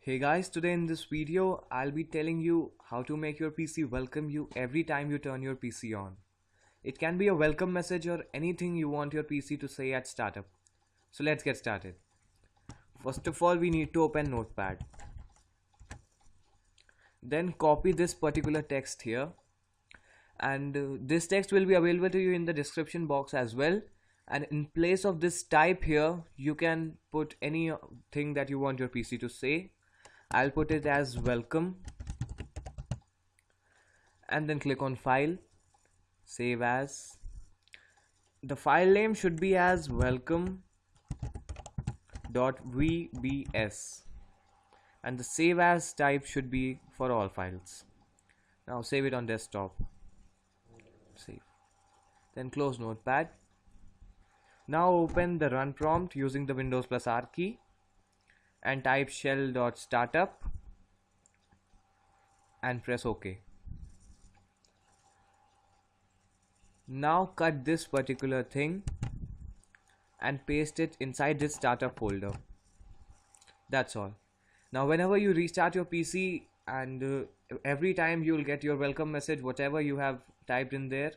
Hey guys, today in this video, I'll be telling you how to make your PC welcome you every time you turn your PC on. It can be a welcome message or anything you want your PC to say at startup. So let's get started. First of all, we need to open Notepad. Then copy this particular text here. And this text will be available to you in the description box as well. And in place of this type here, you can put anything that you want your PC to say. I'll put it as welcome and then click on file, save as. The file name should be as welcome.vbs and the save as type should be for all files. Now save it on desktop, save, then close Notepad. Now open the run prompt using the Windows plus R key and type shell.startup and press OK. Now cut this particular thing and paste it inside this startup folder. That's all. Now whenever you restart your PC and every time you will get your welcome message, whatever you have typed in there,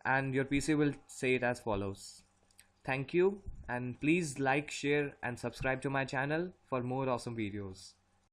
and your PC will say it as follows. Thank you, and please like, share and subscribe to my channel for more awesome videos.